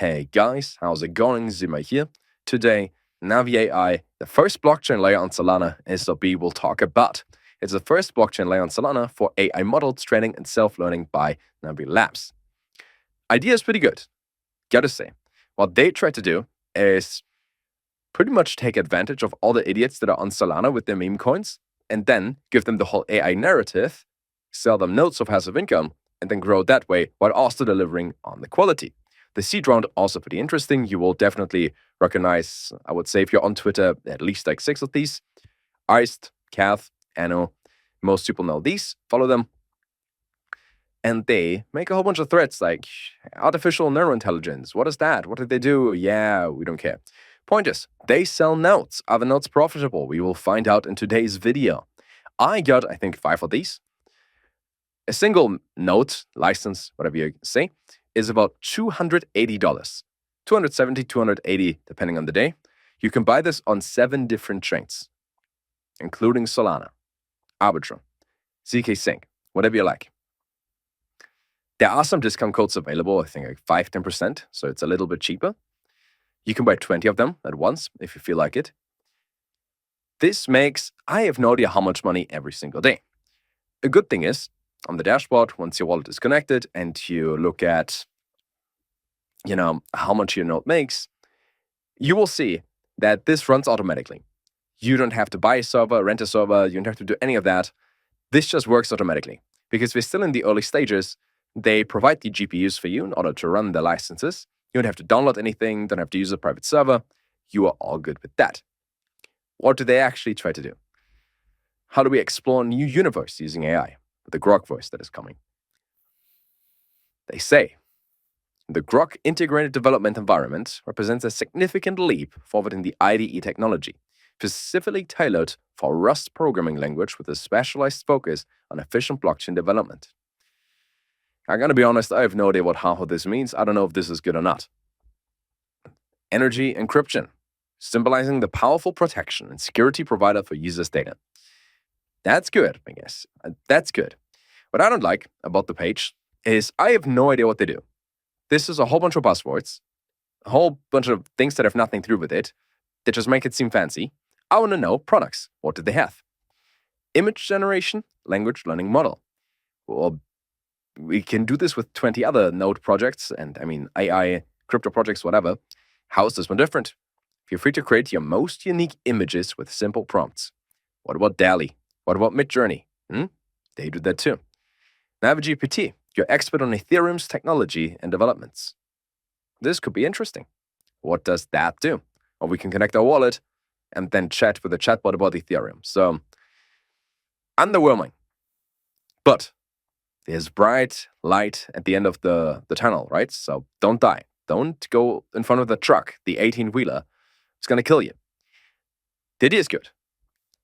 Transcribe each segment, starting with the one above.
Hey guys, how's it going? Zima here. Today, NavyAI, the first blockchain layer on Solana, is what we will talk about. It's the first blockchain layer on Solana for AI models training and self-learning by Navi Labs. Idea is pretty good, gotta say. What they try to do is pretty much take advantage of all the idiots that are on Solana with their meme coins, and then give them the whole AI narrative, sell them nodes of passive income, and then grow that way while also delivering on the quality. The seed round also pretty interesting. You will definitely recognize, I would say, if you're on Twitter, at least like 6 of these. Iced, Cath, Anno. Most people know these. Follow them. And they make a whole bunch of threats like artificial neural intelligence. What is that? What did they do? Yeah, we don't care. Point is, they sell nodes. Are the nodes profitable? We will find out in today's video. I got, I think, 5 of these. A single node, license, whatever you say, is about $280. $270, $280, depending on the day. You can buy this on 7 different chains, including Solana, Arbitrum, ZK Sync, whatever you like. There are some discount codes available, I think like 5-10%, so it's a little bit cheaper. You can buy 20 of them at once if you feel like it. This makes, I have no idea how much money every single day. A good thing is, on the dashboard, once your wallet is connected and you look at, how much your node makes, you will see that this runs automatically. You don't have to buy a server, rent a server, you don't have to do any of that. This just works automatically. Because we're still in the early stages, they provide the GPUs for you in order to run the licenses. You don't have to download anything, don't have to use a private server. You are all good with that. What do they actually try to do? How do we explore a new universe using AI? The Grok voice that is coming. They say, the Grok integrated development environment represents a significant leap forward in the IDE technology, specifically tailored for Rust programming language with a specialized focus on efficient blockchain development. I'm gonna be honest, I have no idea what half of this means. I don't know if this is good or not. Energy encryption, symbolizing the powerful protection and security provider for users' data. That's good, I guess. That's good. What I don't like about the page is I have no idea what they do. This is a whole bunch of buzzwords, a whole bunch of things that have nothing to do with it, that just make it seem fancy. I want to know products. What do they have? Image generation, language learning model. Well, we can do this with 20 other node projects and, AI, crypto projects, whatever. How is this one different? Feel free to create your most unique images with simple prompts. What about DALL-E? What about Midjourney? They do that too. NaviGPT, your expert on Ethereum's technology and developments. This could be interesting. What does that do? Or we can connect our wallet and then chat with a chatbot about Ethereum. So, underwhelming. But there's bright light at the end of the tunnel, right? So don't die. Don't go in front of the truck, the 18-wheeler. It's going to kill you. The idea is good,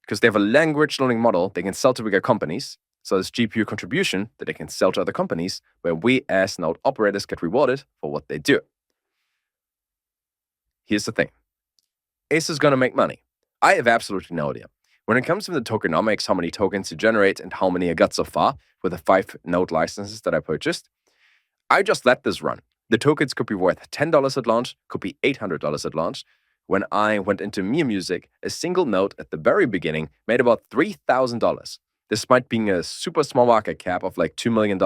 because they have a language learning model they can sell to bigger companies. So there's GPU contribution that they can sell to other companies, where we as node operators get rewarded for what they do. Here's the thing. Is this going to make money? I have absolutely no idea. When it comes to the tokenomics, how many tokens you generate and how many I got so far with the 5 node licenses that I purchased, I just let this run. The tokens could be worth $10 at launch, could be $800 at launch. When I went into Music, a single node at the very beginning made about $3,000. Despite being a super small market cap of like $2 million,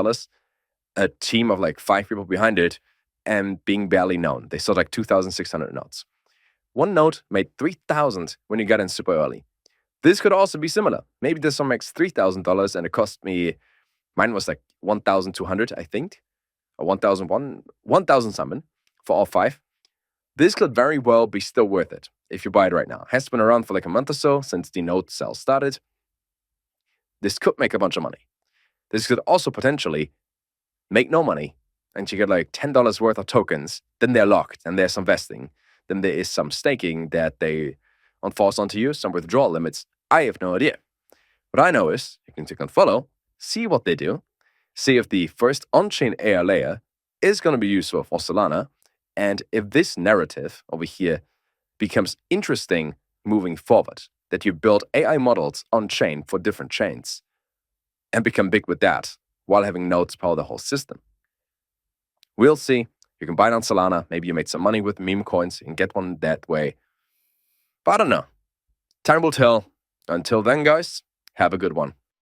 a team of like 5 people behind it, and being barely known. They sold like 2,600 nodes. One node made $3,000 when you got in super early. This could also be similar. Maybe this one makes $3,000 and it cost me, mine was like 1,200, I think, or 1,000 something for all 5. This could very well be still worth it if you buy it right now. It has been around for like a month or so since the node sale started. This could make a bunch of money. This could also potentially make no money and you get like $10 worth of tokens, then they're locked and there's some vesting. Then there is some staking that they enforce onto you, some withdrawal limits. I have no idea. What I know is you can click on follow, see what they do, see if the first on-chain AI layer is going to be useful for Solana, and if this narrative over here becomes interesting moving forward, that you build AI models on-chain for different chains and become big with that while having nodes power the whole system. We'll see. You can buy it on Solana. Maybe you made some money with meme coins and get one that way. But I don't know. Time will tell. Until then, guys, have a good one.